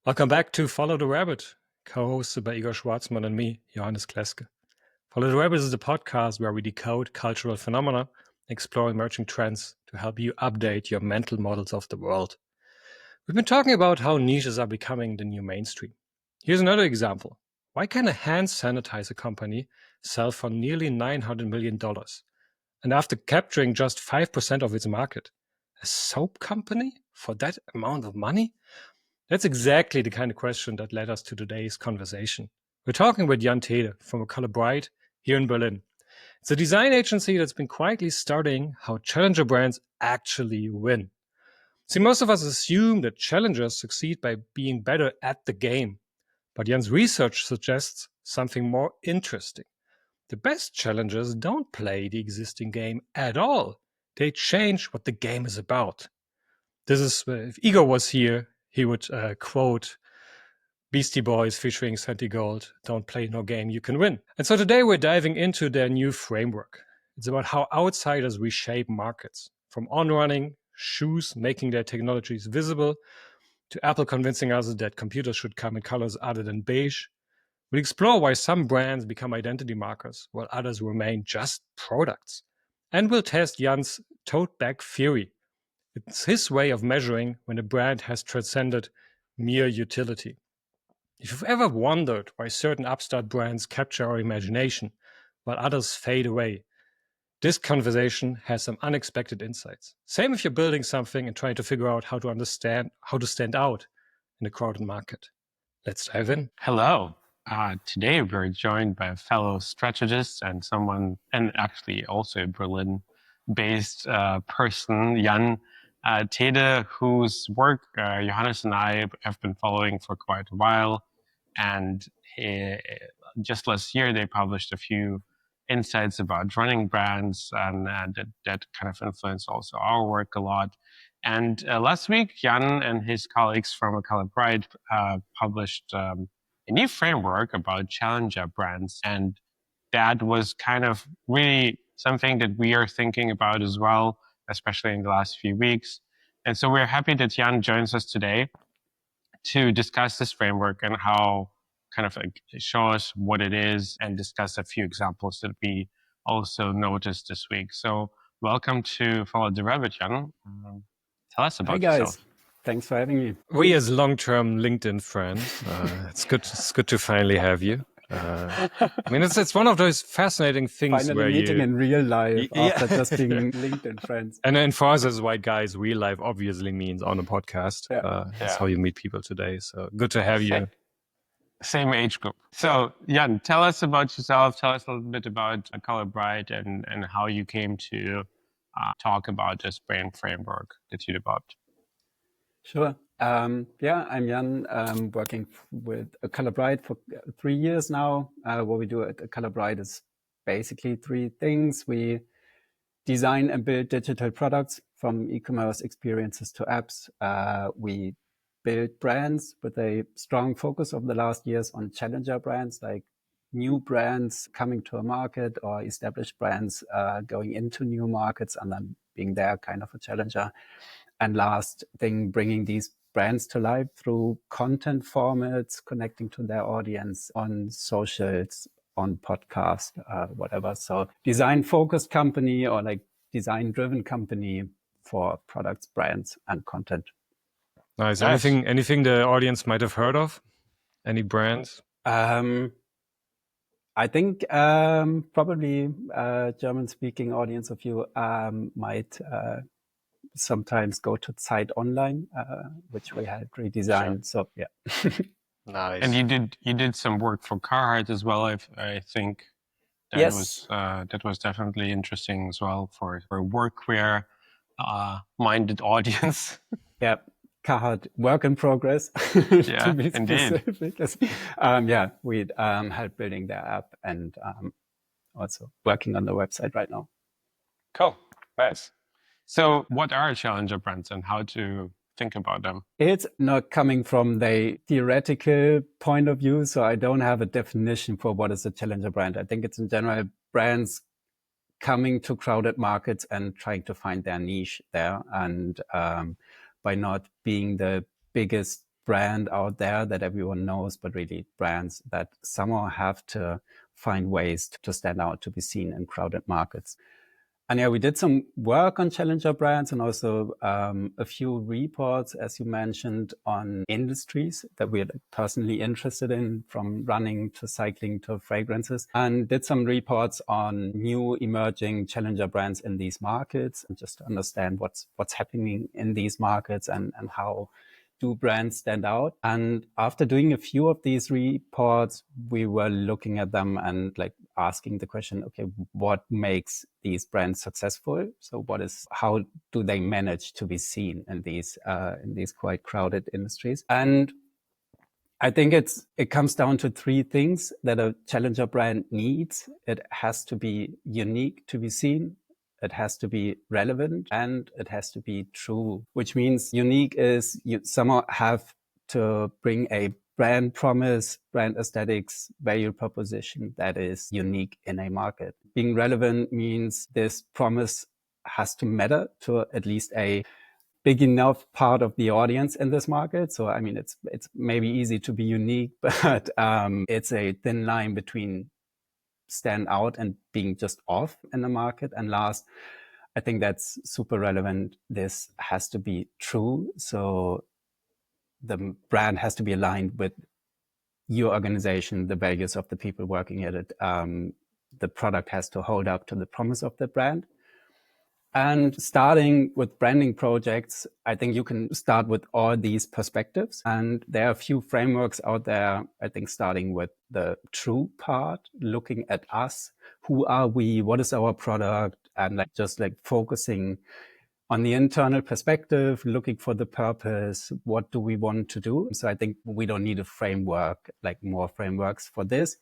Welcome back to Follow the Rabbit, co-hosted by Igor Schwartzman and me, Johannes Kleske. Follow the Rabbit is the podcast where we decode cultural phenomena, explore emerging trends to help you update your mental models of the world. We've been talking about how niches are becoming the new mainstream. Here's another example. Why can a hand sanitizer company sell for nearly $900 million? And after capturing just 5% of its market, a soap company for that amount of money? That's exactly the kind of question that led us to today's conversation. We're talking with Jan Thede from Color Bright here in Berlin. It's a design agency that's been quietly studying how challenger brands actually win. See, most of us assume that challengers succeed by being better at the game. But Jan's research suggests something more interesting. The best challengers don't play the existing game at all. They change what the game is about. This is, if Igor was here, he would quote Beastie Boys featuring Santi Gold, don't play no game you can win. And so today we're diving into their new framework. It's about how outsiders reshape markets, from on-running shoes making their technologies visible, to Apple convincing us that computers should come in colors other than beige. We'll explore why some brands become identity markers while others remain just products. And we'll test Jan's tote bag theory. It's his way of measuring when a brand has transcended mere utility. If you've ever wondered why certain upstart brands capture our imagination while others fade away, this conversation has some unexpected insights. Same if you're building something and trying to figure out how to stand out in a crowded market. Let's dive in. Hello. Today we're joined by a fellow strategist and actually also a Berlin-based person, Jan Thede, whose work Johannes and I have been following for quite a while. And just last year, they published a few insights about running brands, and that kind of influenced also our work a lot. And last week, Jan and his colleagues from Color Bright published a new framework about challenger brands. And that was kind of really something that we are thinking about as well, especially in the last few weeks. And so we're happy that Jan joins us today to discuss this framework and how kind of show us what it is and discuss a few examples that we also noticed this week. So welcome to Follow the Rabbit, Jan. Tell us about yourself. Thanks for having me. We as long-term LinkedIn friends, it's good to finally have you. I mean, it's one of those fascinating things Finally where meeting in real life after just being Yeah. LinkedIn friends. And then for us as white guys, real life obviously means on a podcast. That's how you meet people today. So good to have you. Same age group. So Jan, tell us about yourself. Tell us a little bit about Color Bright and how you came to talk about this brand framework that you developed. Sure. I'm Jan. I'm working with Color Bright for 3 years now. What we do at Color Bright is basically 3 things. We design and build digital products, from e-commerce experiences to apps. We build brands with a strong focus over the last years on challenger brands, like new brands coming to a market or established brands going into new markets and then being there kind of a challenger. And last thing, bringing these brands to life through content formats, connecting to their audience on socials, on podcast, whatever. So design-focused company or like design-driven company for products, brands, and content. Nice. Anything the audience might have heard of? Any brands? I think probably German-speaking audience of you might sometimes go to Zeit Online, which we had redesigned. Sure. So yeah. Nice. And you did some work for Carhartt as well. I think that was definitely interesting as well for a workwear minded audience. Yeah. Carhartt work in progress. Yeah, to be indeed. Specific. We helped building their app and also working on the website right now. Cool. Nice. So what are challenger brands and how to think about them? It's not coming from the theoretical point of view, so I don't have a definition for what is a challenger brand. I think it's in general brands coming to crowded markets and trying to find their niche there. And by not being the biggest brand out there that everyone knows, but really brands that somehow have to find ways to stand out, to be seen in crowded markets. And yeah, we did some work on challenger brands and also a few reports, as you mentioned, on industries that we're personally interested in, from running to cycling to fragrances, and did some reports on new emerging challenger brands in these markets, and just to understand what's happening in these markets and how do brands stand out. And after doing a few of these reports, we were looking at them and like asking the question, okay, what makes these brands successful? So how do they manage to be seen in these quite crowded industries? And I think it comes down to three things that a challenger brand needs. It has to be unique to be seen. It has to be relevant, and it has to be true, which means unique is you somehow have to bring a brand promise, brand aesthetics, value proposition that is unique in a market. Being relevant means this promise has to matter to at least a big enough part of the audience in this market. So, I mean, it's maybe easy to be unique, but it's a thin line between stand out and being just off in the market. And last, I think that's super relevant. This has to be true. So the brand has to be aligned with your organization, the values of the people working at it. The product has to hold up to the promise of the brand. And starting with branding projects, I think you can start with all these perspectives. And there are a few frameworks out there, I think, starting with the true part, looking at us. Who are we? What is our product? And just focusing on the internal perspective, looking for the purpose. What do we want to do? So I think we don't need a framework, like more frameworks for this.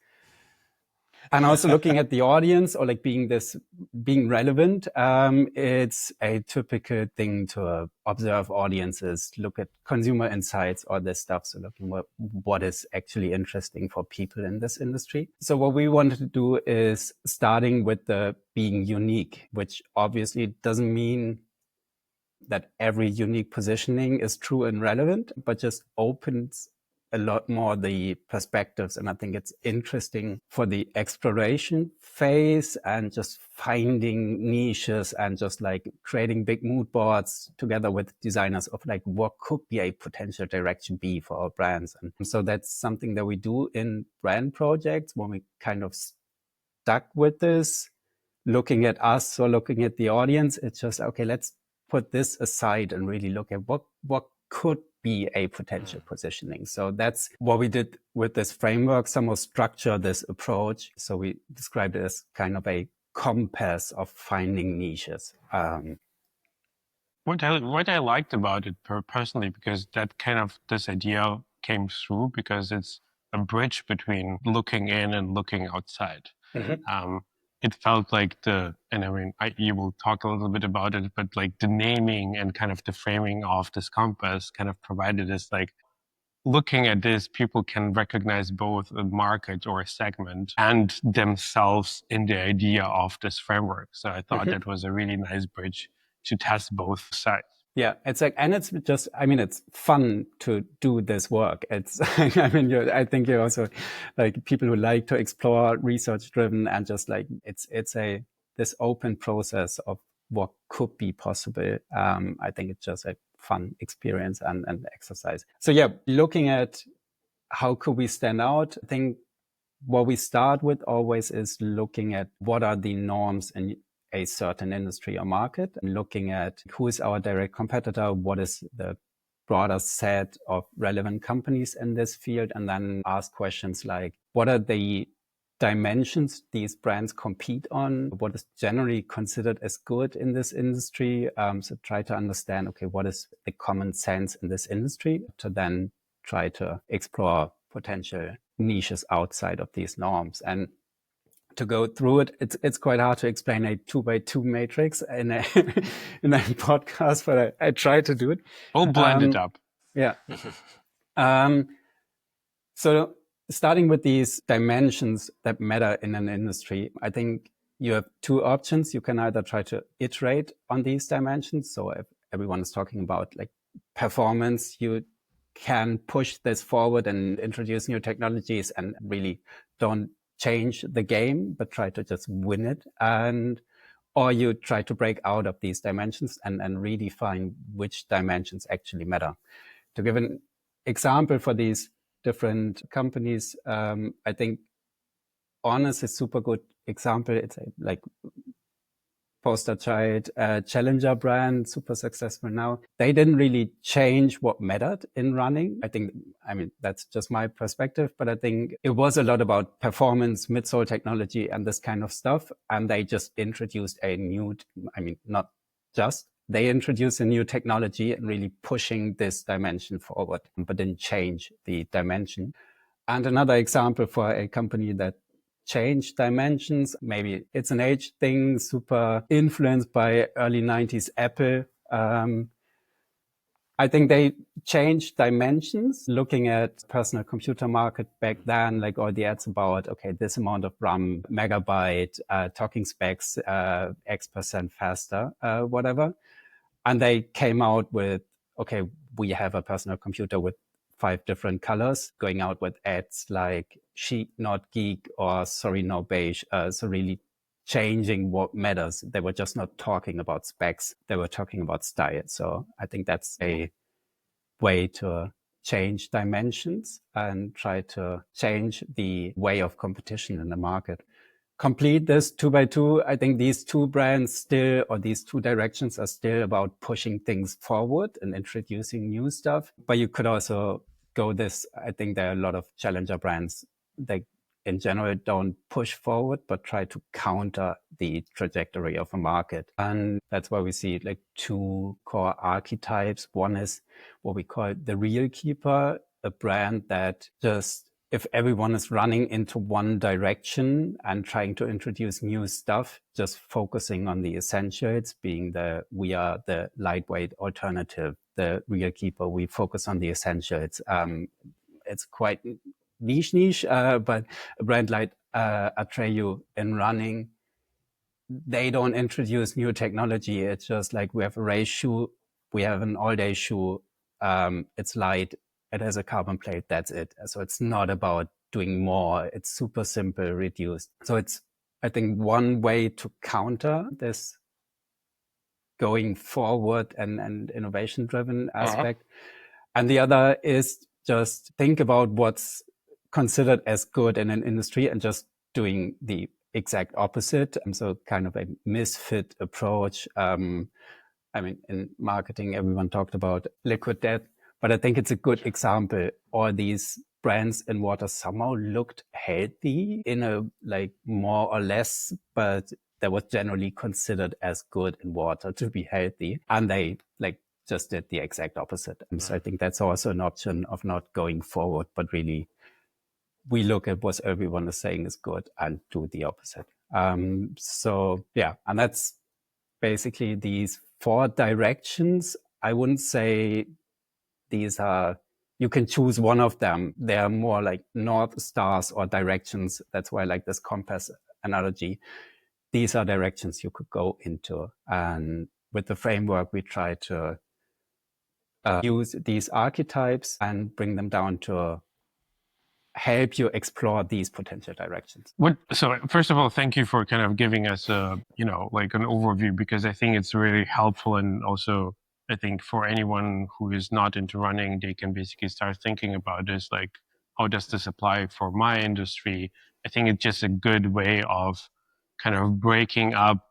And also looking at the audience, or being relevant. It's a typical thing to observe audiences, look at consumer insights, all this stuff. So looking what is actually interesting for people in this industry. So what we wanted to do is starting with the being unique, which obviously doesn't mean that every unique positioning is true and relevant, but just opens a lot more the perspectives. And I think it's interesting for the exploration phase and just finding niches and just creating big mood boards together with designers of what could be a potential direction be for our brands. And so that's something that we do in brand projects when we kind of stuck with this, looking at us or looking at the audience. It's just, okay, let's put this aside and really look at what could be a potential positioning. So that's what we did with this framework, somehow structure this approach. So we described it as kind of a compass of finding niches. What I liked about it personally, because that this idea came through, because it's a bridge between looking in and looking outside. Mm-hmm. It felt like and I mean, you will talk a little bit about it, but the naming and kind of the framing of this compass kind of provided this looking at this, people can recognize both a market or a segment and themselves in the idea of this framework. So I thought that was a really nice bridge to test both sides. Yeah, it's and it's just, I mean, it's fun to do this work. It's, I mean, I think you're also people who like to explore, research driven, and just it's this open process of what could be possible. I think it's just a fun experience and exercise. So yeah, looking at how could we stand out, I think what we start with always is looking at what are the norms in a certain industry or market, and looking at who is our direct competitor, what is the broader set of relevant companies in this field, and then ask questions like, what are the dimensions these brands compete on? What is generally considered as good in this industry? So try to understand, okay, what is the common sense in this industry, to then try to explore potential niches outside of these norms. And to go through it, it's quite hard to explain a 2x2 matrix in a in a podcast, but I try to do it. We'll blend it up. Yeah. So starting with these dimensions that matter in an industry, I think you have two options. You can either try to iterate on these dimensions. So if everyone is talking about performance, you can push this forward and introduce new technologies and really don't change the game, but try to just win it. Or you try to break out of these dimensions and redefine which dimensions actually matter. To give an example for these different companies, I think Honest is a super good example. It's like poster child, challenger brand, super successful now. They didn't really change what mattered in running. I mean, that's just my perspective, but I think it was a lot about performance, midsole technology, and this kind of stuff. And they just introduced a new, I mean, not just, they introduced a new technology and really pushing this dimension forward, but didn't change the dimension. And another example for a company that changed dimensions, maybe it's an age thing, super influenced by early 90s Apple. I think they changed dimensions, looking at personal computer market back then, like all the ads about, okay, this amount of RAM, megabyte, talking specs, X% faster, whatever. And they came out with, okay, we have a personal computer with 5 different colors, going out with ads like chic, not geek, or sorry, no beige. So really changing what matters. They were just not talking about specs. They were talking about style. So I think that's a way to change dimensions and try to change the way of competition in the market. Complete this 2 by 2. I think these two brands still, or these two directions are still about pushing things forward and introducing new stuff. But you could also go this. I think there are a lot of challenger brands that in general don't push forward, but try to counter the trajectory of a market. And that's why we see like 2 core archetypes. One is what we call the real keeper, a brand that just, if everyone is running into one direction and trying to introduce new stuff, just focusing on the essentials, being we are the lightweight alternative, the real keeper, we focus on the essentials. It's quite niche, but a brand like Atreyu in running, they don't introduce new technology. It's just like we have a race shoe, we have an all-day shoe, it's light, it has a carbon plate, that's it. So it's not about doing more. It's super simple, reduced. So it's, I think, one way to counter this going forward and innovation-driven aspect. And the other is just think about what's considered as good in an industry and just doing the exact opposite. So kind of a misfit approach. I mean, in marketing, everyone talked about liquid death, but I think it's a good example. All these brands in water somehow looked healthy in a like more or less, but that was generally considered as good in water to be healthy. And they like just did the exact opposite. And so I think that's also an option of not going forward, but really we look at what everyone is saying is good and do the opposite. So yeah, and that's basically these 4 directions. I wouldn't say these are, you can choose one of them. They're more like North Stars or directions. That's why I like this compass analogy. These are directions you could go into. And with the framework, we try to use these archetypes and bring them down to help you explore these potential directions. So first of all, thank you for kind of giving us a, like an overview, because I think it's really helpful. And also I think for anyone who is not into running, they can basically start thinking about this, like, how does this apply for my industry? I think it's just a good way of kind of breaking up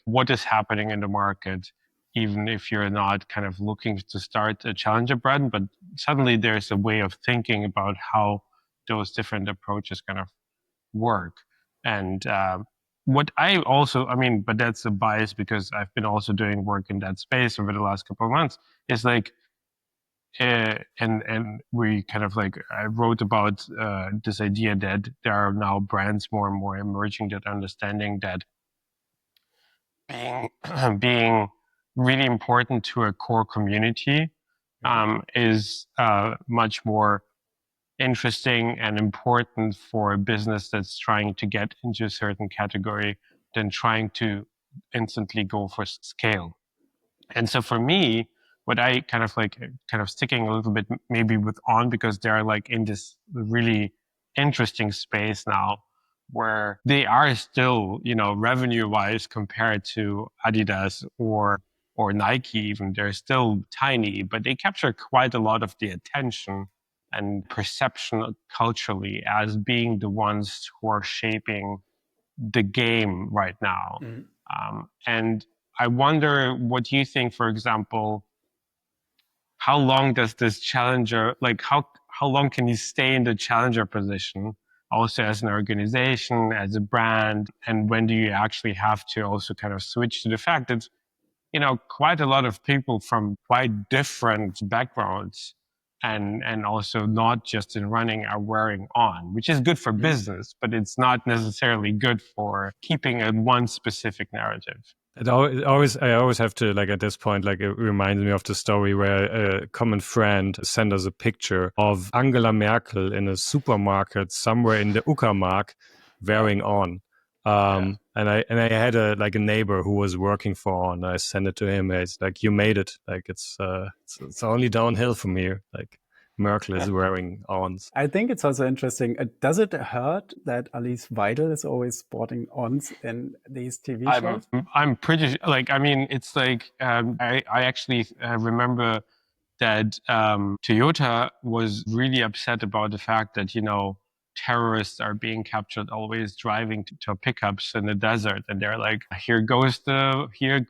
what is happening in the market, even if you're not kind of looking to start a challenger brand, but suddenly there's a way of thinking about how those different approaches kind of work. And what I also, but that's a bias because I've been also doing work in that space over the last couple of months, is like, and we kind of like, I wrote about this idea that there are now brands more and more emerging that understanding that being really important to a core community is much more interesting and important for a business that's trying to get into a certain category than trying to instantly go for scale. And so for me, what I kind of sticking a little bit maybe with On, because they're like in this really interesting space now where they are still, revenue wise compared to Adidas or Nike even, they're still tiny, but they capture quite a lot of the attention and perception culturally as being the ones who are shaping the game right now. And I wonder, what do you think, for example, how long does this challenger, like how long can you stay in the challenger position also as an organization, as a brand? And when do you actually have to also kind of switch to the fact that, quite a lot of people from quite different backgrounds and also not just in running are wearing On, which is good for business, but it's not necessarily good for keeping a one specific narrative. I always have to, like, at this point, like, it reminds me of the story where a common friend sent us a picture of Angela Merkel in a supermarket somewhere in the Uckermark wearing On. And I had a neighbor who was working for On. I sent it to him. It's like, you made it. Like, it's only downhill from here. Like, Merkel is wearing Ons. I think it's also interesting. Does it hurt that Alice Weidel is always sporting Ons in these TV shows? I'm pretty like, I mean, it's like, I actually remember that Toyota was really upset about the fact that, terrorists are being captured always driving to pickups in the desert. And they're like, here goes the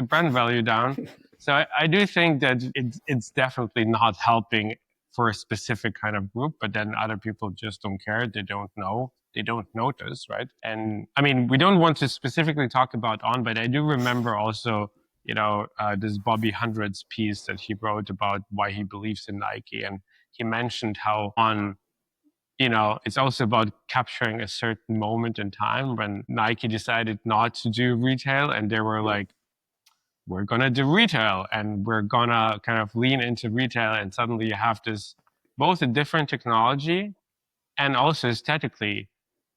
brand value down. So I do think that it's definitely not helping for a specific kind of group, but then other people just don't care. They don't know. They don't notice, right? And I mean, we don't want to specifically talk about On, but I do remember also, this Bobby Hundreds piece that he wrote about why he believes in Nike. And he mentioned how On, it's also about capturing a certain moment in time when Nike decided not to do retail, and they were like, we're going to do retail and we're going to kind of lean into retail. And suddenly you have this, both a different technology and also aesthetically,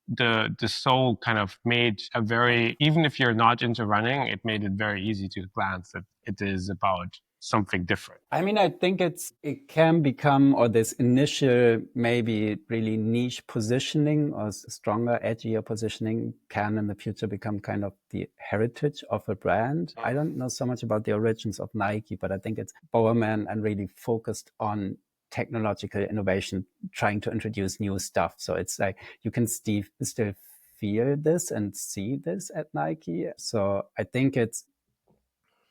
the sole kind of made a very, even if you're not into running, it made it very easy to glance that it is about something different. I mean, I think it can become, or this initial maybe really niche positioning or stronger, edgier positioning can in the future become kind of the heritage of a brand. I don't know so much about the origins of Nike, but I think it's Bowerman and really focused on technological innovation, trying to introduce new stuff. So it's like you can still feel this and see this at Nike. So I think it's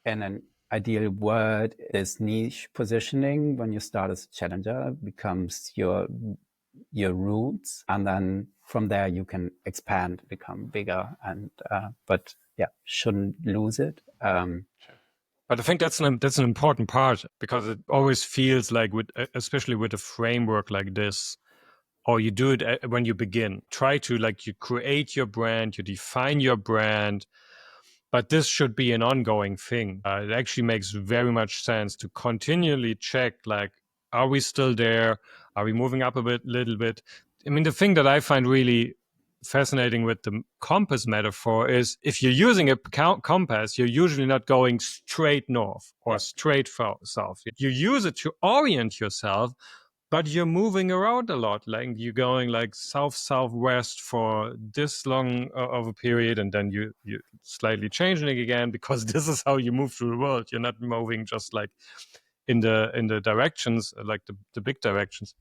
in an ideal world, this niche positioning when you start as a challenger becomes your roots, and then from there you can expand, become bigger, and but yeah, shouldn't lose it. But I think that's an important part, because it always feels like, especially with a framework like this, or you do it when you begin, try to, like, you create your brand, you define your brand, but this should be an ongoing thing. It actually makes very much sense to continually check, like, are we still there? Are we moving up little bit? I mean, the thing that I find really fascinating with the compass metaphor is, if you're using a compass, you're usually not going straight north or straight south. You use it to orient yourself, but you're moving around a lot. Like, you're going like southwest for this long of a period, and then you slightly changing it again, because this is how you move through the world. You're not moving just like in the directions, like the big directions.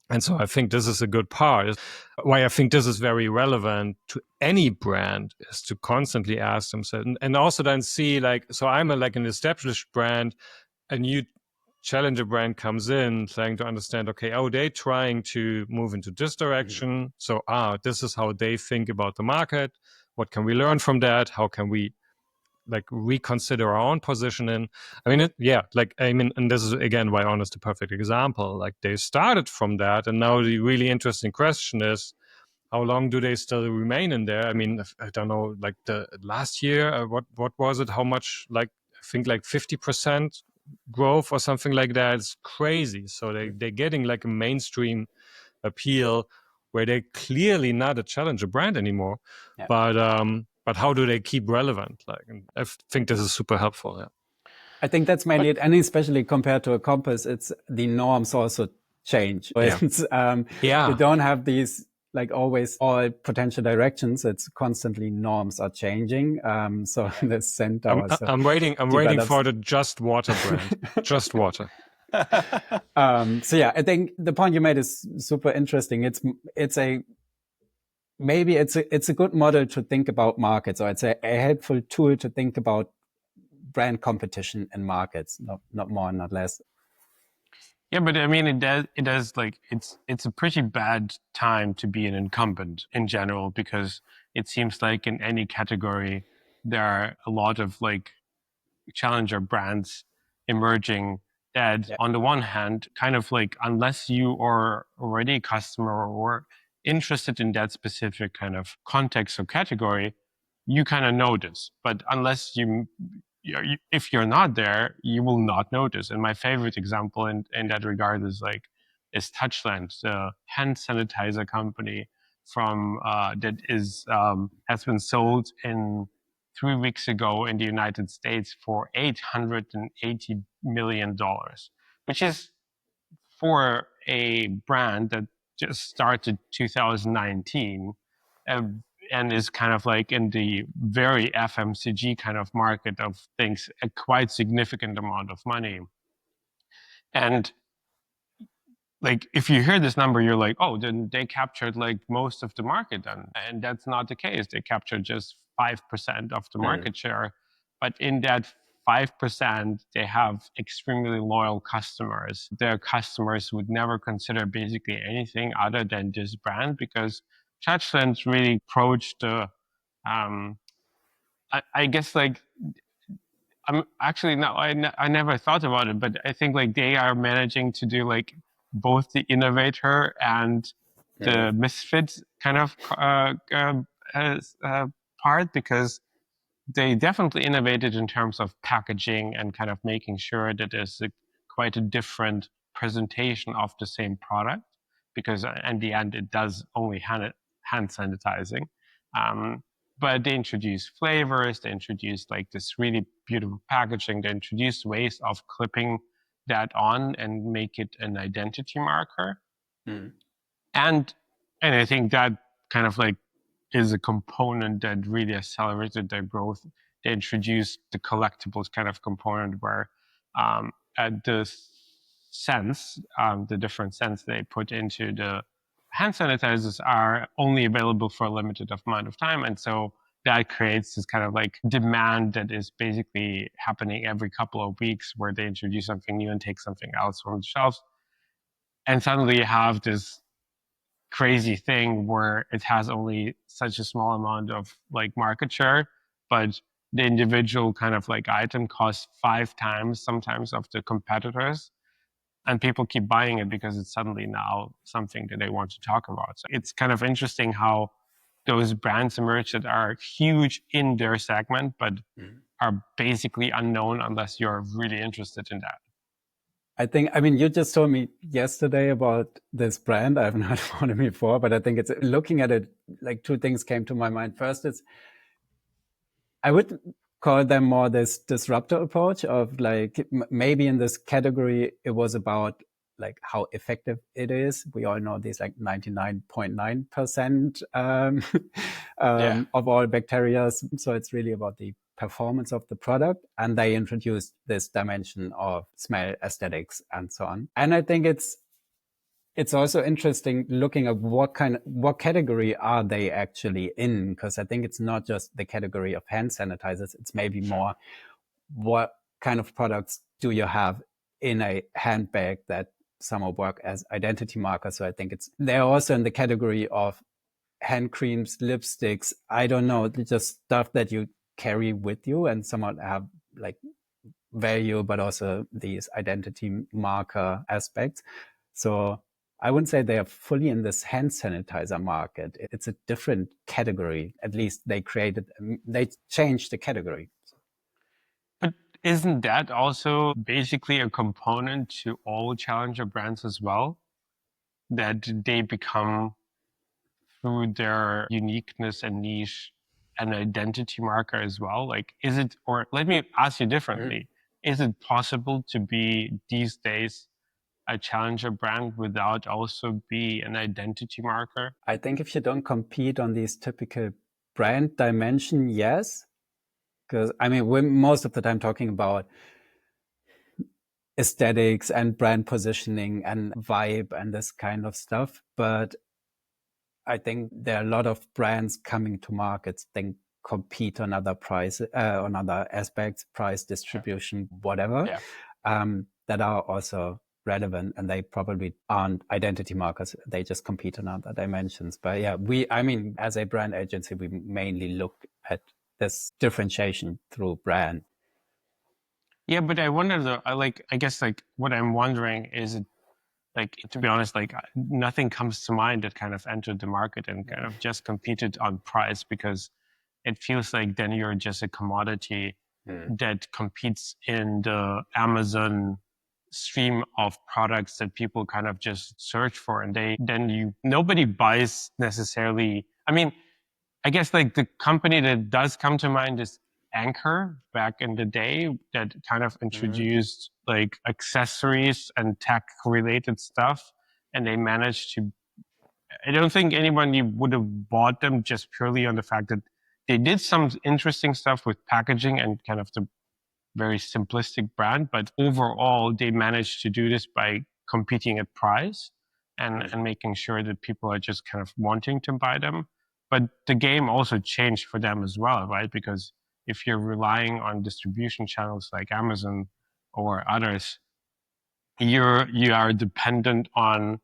And so I think this is a good part. Why I think this is very relevant to any brand is to constantly ask themselves, and also then see, like, so I'm like an established brand, a new challenger brand comes in, trying to understand, okay, they're trying to move into this direction. So, this is how they think about the market. What can we learn from that? How can we, like, reconsider our own positioning? I mean, and this is again why On is the perfect example. Like, they started from that, and now the really interesting question is, how long do they still remain in there? I mean, I don't know, like the last year, what was it? How much? Like, I think like 50% growth or something like that. It's crazy. So they're getting like a mainstream appeal where they're clearly not a challenger brand anymore. Yeah. But how do they keep relevant? Like, and I think this is super helpful. Yeah. I think that's mainly it. And especially compared to a compass, it's the norms also change. Yeah. You don't have these like always all potential directions. It's constantly norms are changing. So the centaur. I'm waiting for the Just Water brand. Just Water. So yeah, I think the point you made is super interesting. It's a good model to think about markets, or it's a helpful tool to think about brand competition in markets, not more, not less. Yeah, but I mean, it does like, it's a pretty bad time to be an incumbent in general, because it seems like in any category, there are a lot of like challenger brands emerging that on the one hand, kind of like, unless you are already a customer or interested in that specific kind of context or category, you kind of notice. But unless if you're not there, you will not notice. And my favorite example in that regard is TouchLand, the hand sanitizer company that has been sold in 3 weeks ago in the United States for $880 million, which is, for a brand that just started 2019, and is kind of like in the very FMCG kind of market of things, a quite significant amount of money. And like, if you hear this number, you're like, oh, then they captured like most of the market. And that's not the case. They captured just 5% of the market share. But in that 5%, they have extremely loyal customers. Their customers would never consider basically anything other than this brand, because TouchLand really approached the, I guess like, I'm actually no, I never thought about it, but I think like they are managing to do like both the innovator and the misfit kind of part, because they definitely innovated in terms of packaging and kind of making sure that there's quite a different presentation of the same product, because in the end it does only hand sanitizing. But they introduced flavors, they introduced like this really beautiful packaging, they introduced ways of clipping that on and make it an identity marker. And I think that kind of like is a component that really accelerated their growth. They introduced the collectibles kind of component where at the different scents they put into the hand sanitizers are only available for a limited amount of time. And so that creates this kind of like demand that is basically happening every couple of weeks, where they introduce something new and take something else from the shelves. And suddenly you have this crazy thing where it has only such a small amount of like market share, but the individual kind of like item costs 5 times sometimes of the competitors, and people keep buying it because it's suddenly now something that they want to talk about. So it's kind of interesting how those brands emerge that are huge in their segment, but are basically unknown unless you're really interested in that. I mean, you just told me yesterday about this brand. I haven't heard about it before, but I think it's, looking at it, like 2 things came to my mind. First is, I would call them more this disruptor approach of like, maybe in this category, it was about like how effective it is. We all know these like 99.9% of all bacteria. So it's really about the performance of the product. And they introduced this dimension of smell, aesthetics, and so on. And I think it's also interesting looking at what category are they actually in? Because I think it's not just the category of hand sanitizers. It's maybe more, what kind of products do you have in a handbag that somehow work as identity markers? So I think they're also in the category of hand creams, lipsticks. I don't know, just stuff that you carry with you and somehow have like value, but also these identity marker aspects. So I wouldn't say they are fully in this hand sanitizer market. It's a different category. At least they changed the category. But isn't that also basically a component to all challenger brands as well? That they become, through their uniqueness and niche, an identity marker as well? Like, is it, or let me ask you differently. is it possible to be these days a challenger brand without also be an identity marker? I think if you don't compete on these typical brand dimension, yes. Because I mean, we're most of the time talking about aesthetics and brand positioning and vibe and this kind of stuff. But I think there are a lot of brands coming to markets, then compete on other on other aspects, price, distribution, whatever, that are also relevant, and they probably aren't identity markers. They just compete on other dimensions. But yeah, I mean, as a brand agency, we mainly look at this differentiation through brand. Yeah, but I wonder though, I guess like what I'm wondering is, like, to be honest, like nothing comes to mind that kind of entered the market and kind of just competed on price, because it feels like then you're just a commodity that competes in the Amazon stream of products that people kind of just search for, and nobody buys necessarily. I mean, I guess like the company that does come to mind is Anchor back in the day, that kind of introduced like accessories and tech related stuff. And they managed to, I don't think anybody would have bought them just purely on the fact that they did some interesting stuff with packaging and kind of the very simplistic brand. But overall, they managed to do this by competing at price and making sure that people are just kind of wanting to buy them. But the game also changed for them as well, right? Because if you're relying on distribution channels like Amazon or others, you are dependent on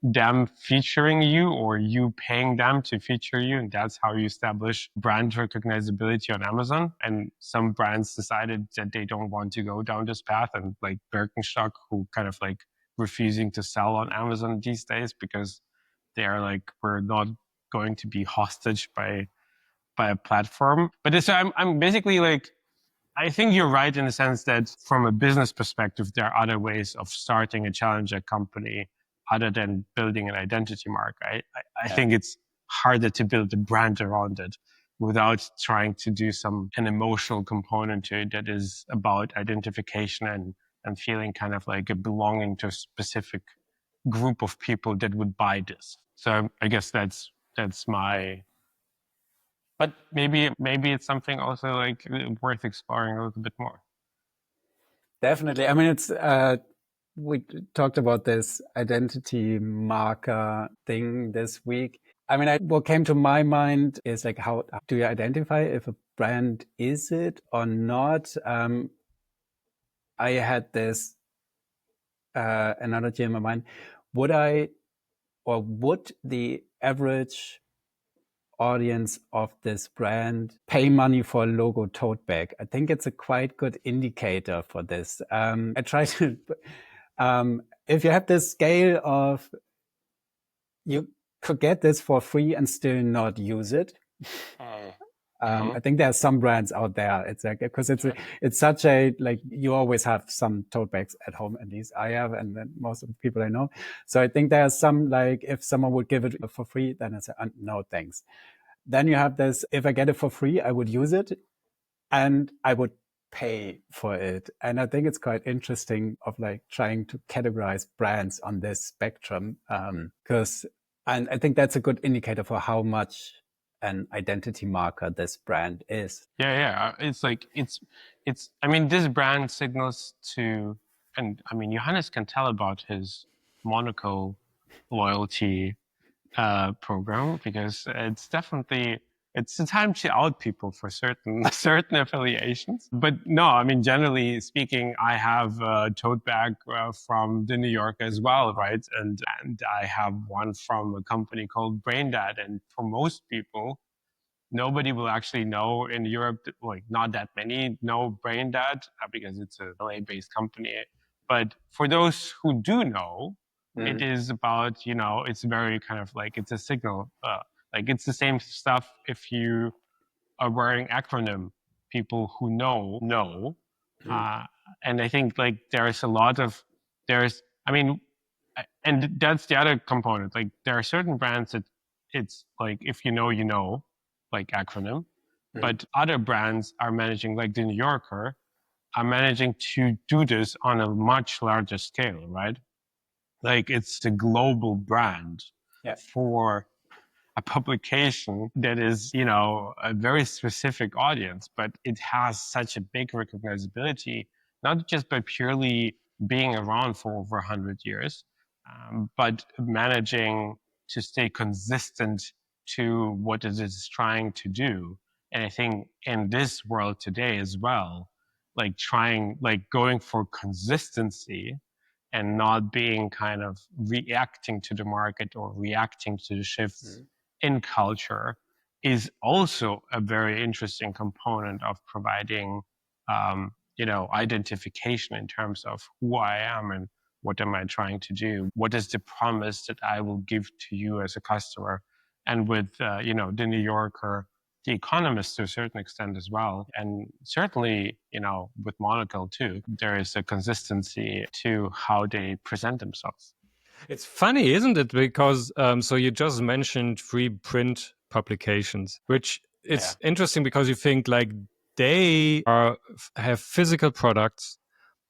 them featuring you or you paying them to feature you, and that's how you establish brand recognizability on Amazon. And some brands decided that they don't want to go down this path, and like Birkenstock, who kind of like refusing to sell on Amazon these days because they are like, we're not going to be hostage by a platform. But it's, I'm basically like, I think you're right in the sense that from a business perspective, there are other ways of starting a challenger company other than building an identity mark. I think it's harder to build a brand around it without trying to do an emotional component to it that is about identification and feeling kind of like a belonging to a specific group of people that would buy this. So I guess that's my. But maybe it's something also like worth exploring a little bit more. Definitely. I mean, it's we talked about this identity marker thing this week. I mean, what came to my mind is like, how do you identify if a brand is it or not? I had this analogy in my mind. Would the average audience of this brand pay money for a logo tote bag? I think it's a quite good indicator for this. I try to, if you have this scale of, you could get this for free and still not use it. I think there are some brands out there. It's like, because it's such a, like, you always have some tote bags at home, at least I have, and then most of the people I know. So I think there are some, like, if someone would give it for free, then it's no thanks. Then you have this, if I get it for free, I would use it and I would pay for it. And I think it's quite interesting of like trying to categorize brands on this spectrum. And I think that's a good indicator for how much an identity marker this brand is. Yeah. It's like, I mean, this brand signals to, and I mean, Johannes can tell about his Monaco loyalty program, because it's definitely, it's a time to out people for certain affiliations. But no, I mean, generally speaking, I have a tote bag from the New York as well, right? And I have one from a company called Braindad. And for most people, nobody will actually know in Europe, like not that many know Braindad because it's a LA-based company. But for those who do know, it is about, it's very kind of like, it's a signal. Like it's the same stuff if you are wearing acronym. People who know. And I think like I mean, and that's the other component. Like there are certain brands that it's like, if you know, like acronym, but other brands are managing, like the New Yorker, are managing to do this on a much larger scale, right? Like it's a global brand for a publication that is, a very specific audience, but it has such a big recognizability, not just by purely being around for over 100 years, but managing to stay consistent to what it is trying to do. And I think in this world today as well, going for consistency and not being kind of reacting to the market or reacting to the shifts in culture is also a very interesting component of providing, identification in terms of who I am and what am I trying to do? What is the promise that I will give to you as a customer? And with, the New Yorker, the Economist to a certain extent as well. And certainly, with Monocle too, there is a consistency to how they present themselves. It's funny, isn't it? Because so you just mentioned free print publications, which it's interesting because you think like they have physical products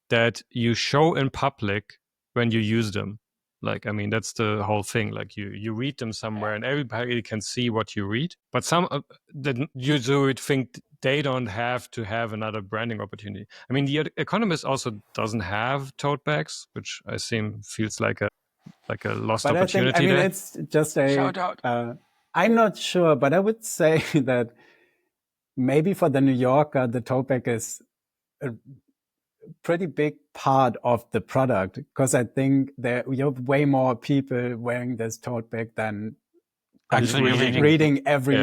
that you show in public when you use them. Like, I mean, that's the whole thing. Like you read them somewhere and everybody can see what you read. But some that you would think they don't have to have another branding opportunity. I mean, the Economist also doesn't have tote bags, which I seem feels like a lost opportunity. But I think, it's just a shout out. I'm not sure, but I would say that maybe for the New Yorker, the tote bag is a pretty big part of the product, because I think you have way more people wearing this tote bag than actually reading every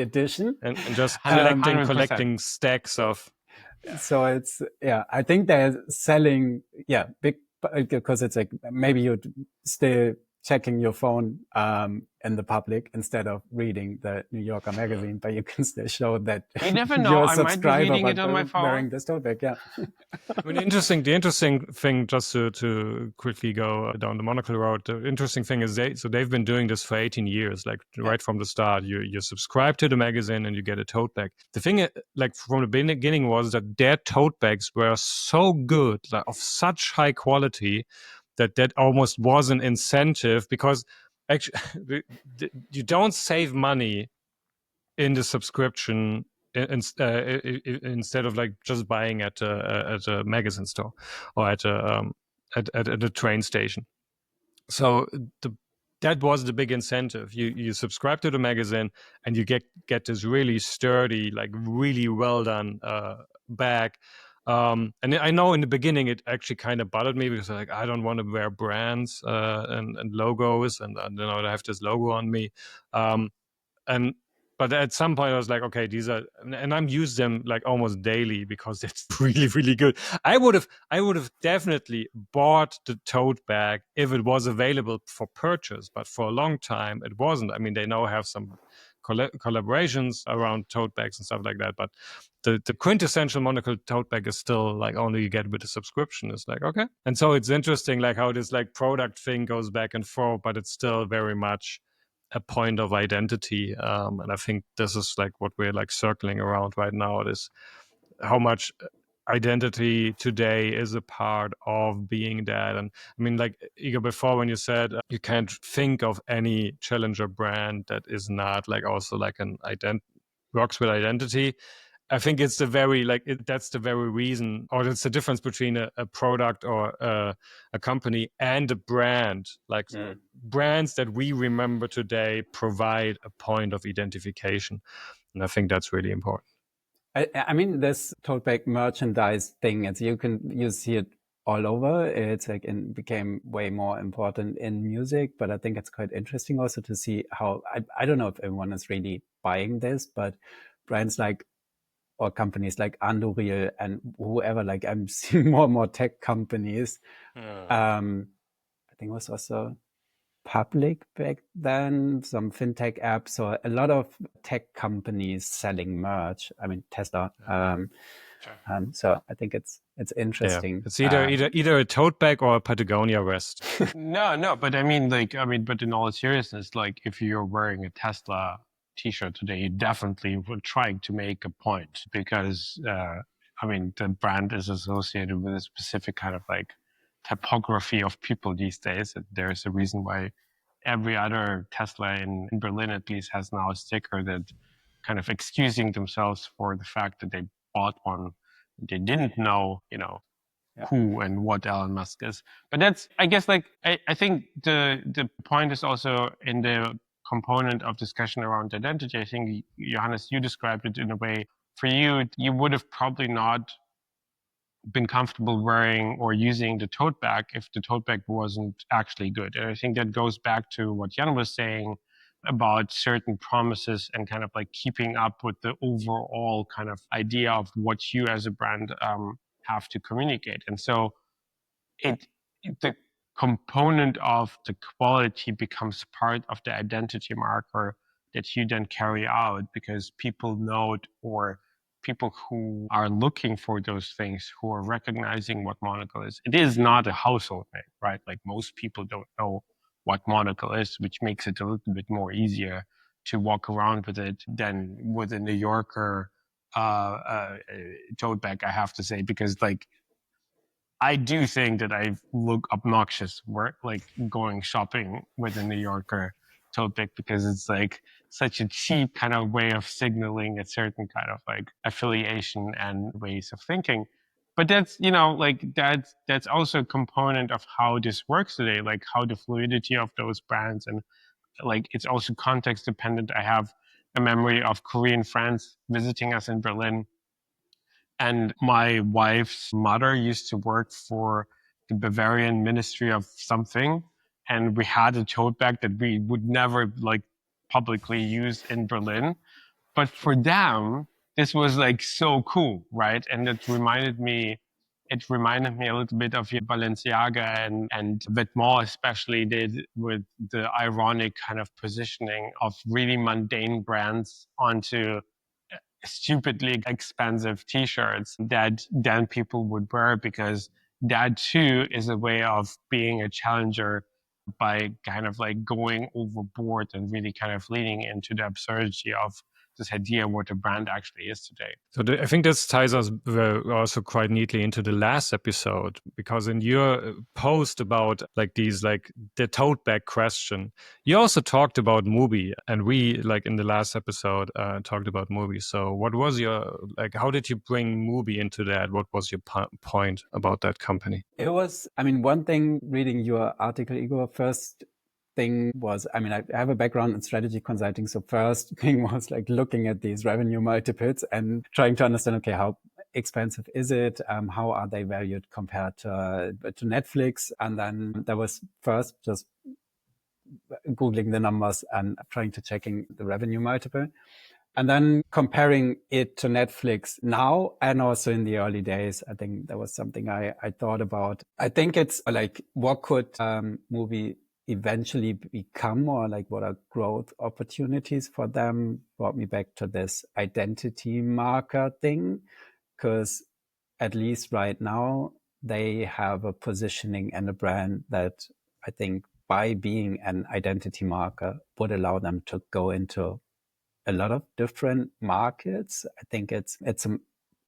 edition and just collecting stacks of. So it's I think they're selling big, because it's like maybe you're still checking your phone in the public instead of reading the New Yorker magazine, but you can still show that you never know. you're a I subscriber might be reading it on my phone. Wearing this tote bag. I mean, the interesting thing, just to quickly go down the Monocle road, the interesting thing is they've been doing this for 18 years, like right from the start. You subscribe to the magazine and you get a tote bag. The thing, like from the beginning, was that their tote bags were so good, like of such high quality, that almost was an incentive, because actually you don't save money in the subscription instead of like just buying at a magazine store or at a train station. So that was the big incentive. You subscribe to the magazine and you get this really sturdy, like really well done bag. And I know in the beginning it actually kind of bothered me, because I don't want to wear brands and logos, and I have this logo on me. But at some point I was like, okay, these are, and I'm used them like almost daily because it's really, really good. I would have definitely bought the tote bag if it was available for purchase, but for a long time it wasn't. I mean, they now have some collaborations around tote bags and stuff like that, but the quintessential Monocle tote bag is still like only you get with a subscription. It's like, okay. And so it's interesting like how this like product thing goes back and forth, but it's still very much a point of identity. And I think this is like what we're like circling around right now, is how much identity today is a part of being that. And I mean, like Igor, before when you said you can't think of any challenger brand that is not like also like an works with identity. I think it's the very that's the very reason, or it's the difference between a product or a company and a brand. Like brands that we remember today provide a point of identification, and I think that's really important. I mean, this tote bag merchandise thing, you see it all over. It's like became way more important in music, but I think it's quite interesting also to see how I don't know if everyone is really buying this, but brands like, or companies like Anduril and whoever, like I'm seeing more and more tech companies. I think it was also Public back then, some fintech apps, or a lot of tech companies selling merch. I mean, Tesla. So I think it's interesting. It's either a tote bag or a Patagonia vest. No, but but in all seriousness, like if you're wearing a Tesla T-shirt today, you definitely were trying to make a point, because I mean, the brand is associated with a specific kind of like typography of people these days. There's a reason why every other Tesla in Berlin at least has now a sticker that kind of excusing themselves for the fact that they bought one. They didn't know, who and what Elon Musk is. But that's, I guess, like, I think the point is also in the component of discussion around identity. I think, Johannes, you described it in a way. For you, you would have probably not been comfortable wearing or using the tote bag if the tote bag wasn't actually good. And I think that goes back to what Jan was saying about certain promises and kind of like keeping up with the overall kind of idea of what you as a brand have to communicate. And so the component of the quality becomes part of the identity marker that you then carry out, because people know it, or people who are looking for those things, who are recognizing what monocle is. It is not a household name, right? Like most people don't know what monocle is, which makes it a little bit more easier to walk around with it than with a New Yorker tote bag, I have to say, because like I do think that I look obnoxious like going shopping with a New Yorker tote bag, because it's like such a cheap kind of way of signaling a certain kind of like affiliation and ways of thinking. But that's, like that's also a component of how this works today, like how the fluidity of those brands, and like it's also context dependent. I have a memory of Korean friends visiting us in Berlin, and my wife's mother used to work for the Bavarian Ministry of something. And we had a tote bag that we would never like publicly use in Berlin. But for them, this was like so cool, right? And it reminded me a little bit of Balenciaga and Vetements especially did with the ironic kind of positioning of really mundane brands onto stupidly expensive t-shirts that then people would wear, because that too is a way of being a challenger by kind of like going overboard and really kind of leaning into the absurdity of this idea of what a brand actually is today. So I think this ties us also quite neatly into the last episode, because in your post about like the tote bag question, you also talked about Mubi, and we like in the last episode talked about Mubi. So what was how did you bring Mubi into that? What was your point about that company? It was, one thing reading your article, Igor, first thing was, I have a background in strategy consulting. So first thing was like looking at these revenue multiples and trying to understand, okay, how expensive is it? How are they valued compared to Netflix? And then there was first just Googling the numbers and trying to checking the revenue multiple. And then comparing it to Netflix now and also in the early days, I think that was something I thought about. I think it's like, what could Mubi eventually become, or like what are growth opportunities for them? Brought me back to this identity marker thing, because at least right now they have a positioning and a brand that I think by being an identity marker would allow them to go into a lot of different markets. I think it's a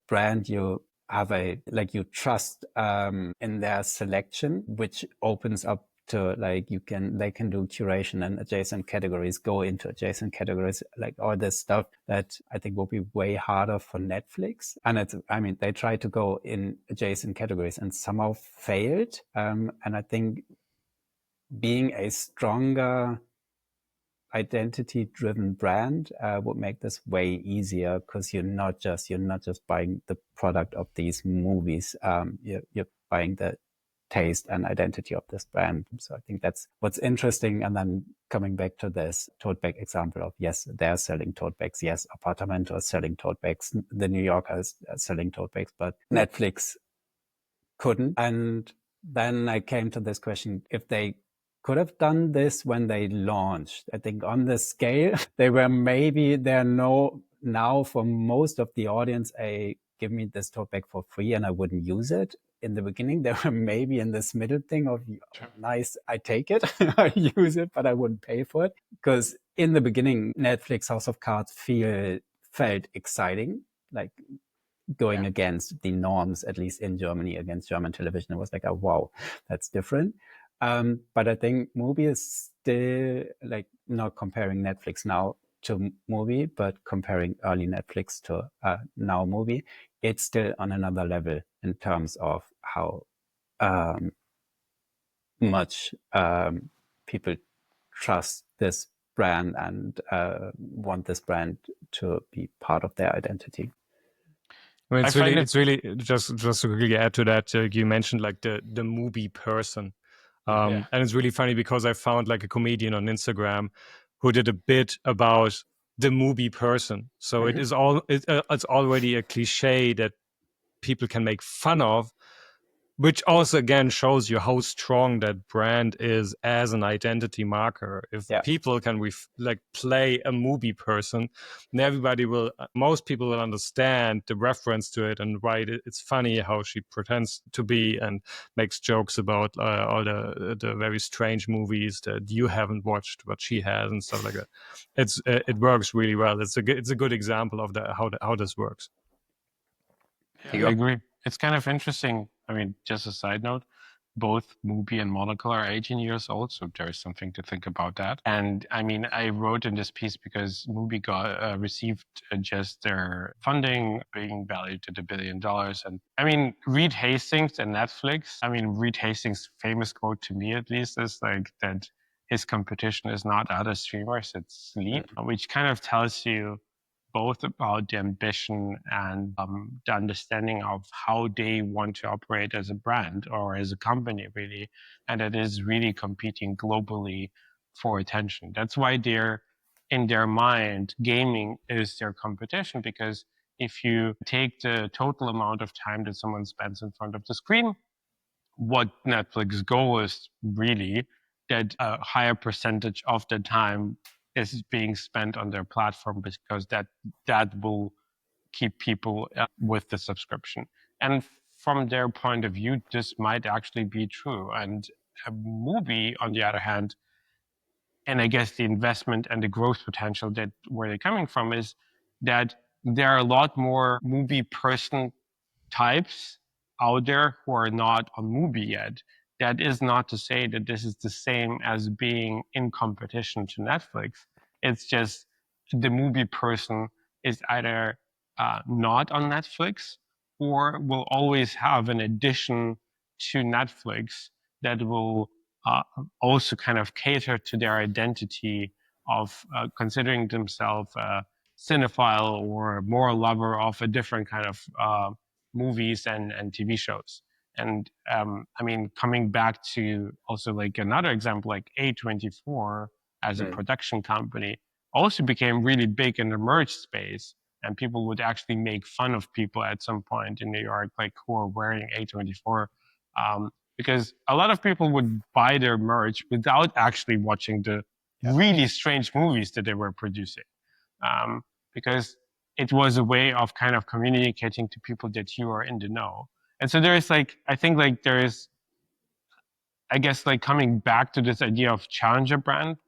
brand you have you trust in their selection, which opens up to they can do curation and adjacent categories, go into adjacent categories, like all this stuff that I think will be way harder for Netflix. And they tried to go in adjacent categories and somehow failed. And I think being a stronger identity-driven brand would make this way easier, because you're not just buying the product of these movies. You're buying the taste and identity of this brand. So I think that's what's interesting. And then coming back to this tote bag example of, yes, they're selling tote bags. Yes, Apartamento is selling tote bags. The New Yorker is selling tote bags, but Netflix couldn't. And then I came to this question, if they could have done this when they launched, I think on the scale, they're now for most of the audience, give me this tote bag for free and I wouldn't use it. In the beginning, they were maybe in this middle thing of, nice, I take it, I use it, but I wouldn't pay for it. Because in the beginning, Netflix House of Cards felt exciting. Like going against the norms, at least in Germany, against German television. It was like, oh, wow, that's different. But I think Mubi is still like not comparing Netflix now to Mubi, but comparing early Netflix to now Mubi. It's still on another level in terms of how much people trust this brand and want this brand to be part of their identity. I mean, I find it- it's really just to quickly add to that. You mentioned like the Mubi person, and it's really funny because I found like a comedian on Instagram who did a bit about the Mubi person. So it is it's already a cliche that people can make fun of, which also again shows you how strong that brand is as an identity marker. If people can like play a Mubi person, then everybody will, most people will understand the reference to it and why it's funny how she pretends to be and makes jokes about all the very strange movies that you haven't watched but she has and stuff like that. It works really well. It's a good example of how this works. I agree. It's kind of interesting. I mean, just a side note, both Mubi and Monocle are 18 years old, so there's something to think about that. And I mean, I wrote in this piece because Mubi got received just their funding being valued at $1 billion. And I mean, Reed Hastings and Netflix, I mean, Reed Hastings' famous quote to me at least is like that his competition is not other streamers, it's sleep, which kind of tells you both about the ambition and the understanding of how they want to operate as a brand or as a company, really. And it is really competing globally for attention. That's why they're, in their mind, gaming is their competition, because if you take the total amount of time that someone spends in front of the screen, what Netflix goal is really that a higher percentage of the time is being spent on their platform, because that will keep people with the subscription. And from their point of view, this might actually be true. And a Mubi, on the other hand, and I guess the investment and the growth potential that where they're coming from is that there are a lot more Mubi person types out there who are not on Mubi yet. That is not to say that this is the same as being in competition to Netflix. It's just the Mubi person is either not on Netflix or will always have an addition to Netflix that will also kind of cater to their identity of considering themselves a cinephile or more lover of a different kind of movies and TV shows. And I mean, coming back to also like another example, like A24 as a production company also became really big in the merch space. And people would actually make fun of people at some point in New York, like who are wearing A24. Because a lot of people would buy their merch without actually watching the really strange movies that they were producing. Because it was a way of kind of communicating to people that you are in the know. And so there is like, I think like there is, I guess like coming back to this idea of challenger brand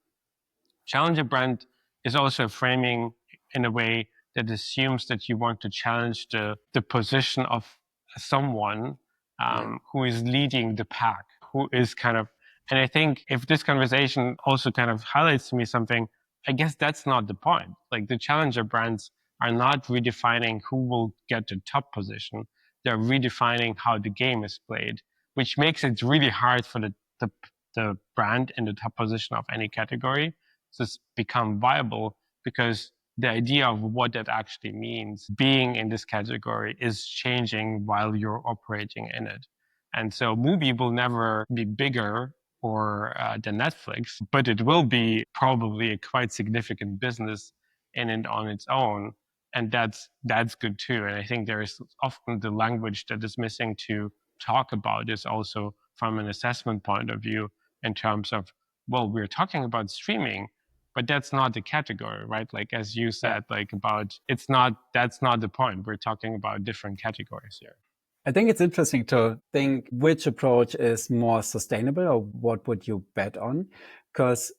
is also framing in a way that assumes that you want to challenge the position of someone who is leading the pack, who is kind of, and I think if this conversation also kind of highlights to me something, I guess that's not the point. Like the challenger brands are not redefining who will get the top position. They're redefining how the game is played, which makes it really hard for the brand in the top position of any category to become viable, because the idea of what that actually means being in this category is changing while you're operating in it. And so Mubi will never be bigger or than Netflix, but it will be probably a quite significant business in and on its own. And that's good too. And I think there is often the language that is missing to talk about this also from an assessment point of view, in terms of, well, we're talking about streaming, but that's not the category, right? Like, as you said, like about, that's not the point. We're talking about different categories here. I think it's interesting to think which approach is more sustainable, or what would you bet on? Because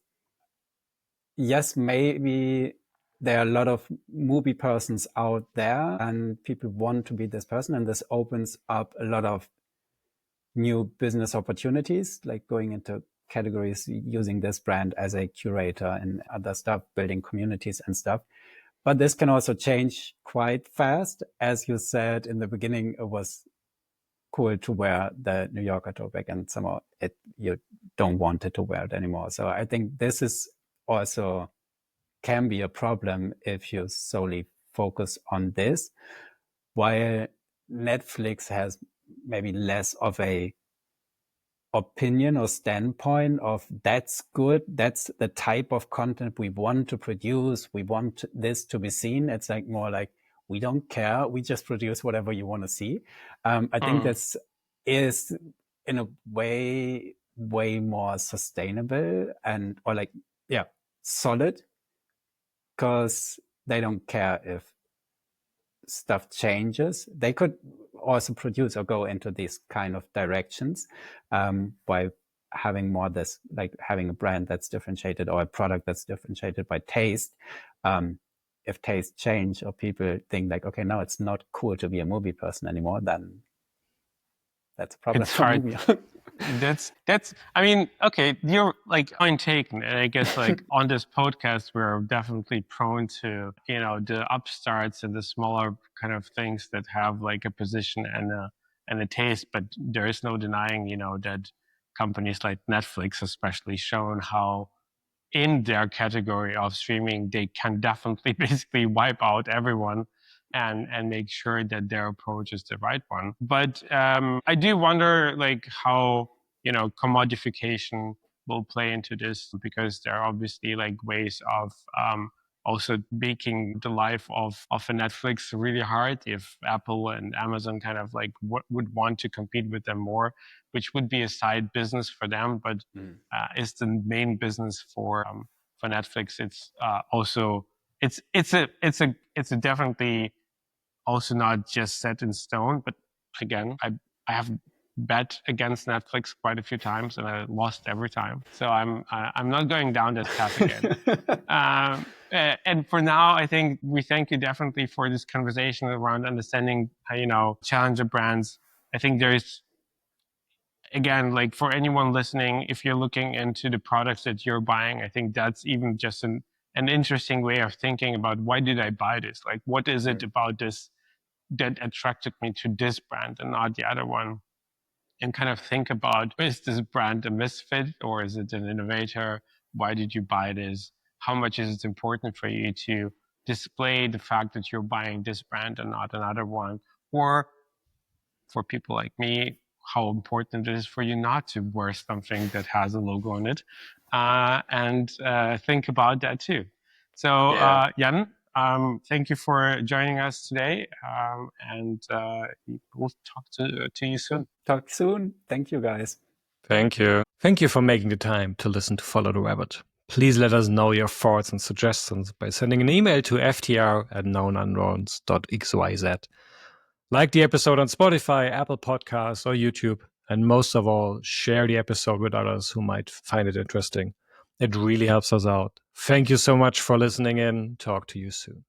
yes, maybe there are a lot of Mubi persons out there, and people want to be this person, and this opens up a lot of new business opportunities, like going into categories, using this brand as a curator and other stuff, building communities and stuff. But this can also change quite fast. As you said in the beginning, it was cool to wear the New Yorker tote bag, and somehow you don't want it to wear it anymore. So I think this is also can be a problem if you solely focus on this, while Netflix has maybe less of a opinion or standpoint of that's good, that's the type of content we want to produce, we want this to be seen. It's like more like, we don't care, we just produce whatever you want to see. I think this is in a way more sustainable and or like solid, because they don't care if stuff changes. They could also produce or go into these kind of directions by having more this, like having a brand that's differentiated or a product that's differentiated by taste. If taste change or people think like, okay, now it's not cool to be a movie person anymore, then that's a problem for Mubi. That's I mean, okay, you're like point taken. And I guess like on this podcast, we're definitely prone to, you know, the upstarts and the smaller kind of things that have like a position and a taste. But there is no denying, you know, that companies like Netflix especially shown how in their category of streaming, they can definitely basically wipe out everyone and make sure that their approach is the right one. But I do wonder like how, you know, commodification will play into this, because there are obviously like ways of also making the life of a Netflix really hard if Apple and Amazon kind of like would want to compete with them more, which would be a side business for them, but is the main business for Netflix. It's also it's a definitely also not just set in stone. But again, I have bet against Netflix quite a few times and I lost every time. So I'm not going down that path again. And for now, I think we thank you definitely for this conversation around understanding, you know, challenger brands. I think there's, again, like for anyone listening, if you're looking into the products that you're buying, I think that's even just an interesting way of thinking about, why did I buy this? Like, what is it about this that attracted me to this brand and not the other one? And kind of think about, is this brand a misfit or is it an innovator? Why did you buy this? How much is it important for you to display the fact that you're buying this brand and not another one? Or for people like me, how important it is for you not to wear something that has a logo on it, and think about that too. So Jan, thank you for joining us today, and we'll talk to you soon. Talk soon. Thank you, guys. Thank you. Thank you for making the time to listen to Follow the Rabbit. Please let us know your thoughts and suggestions by sending an email to ftr@knownunknowns.xyz. Like the episode on Spotify, Apple Podcasts, or YouTube. And most of all, share the episode with others who might find it interesting. It really helps us out. Thank you so much for listening in. Talk to you soon.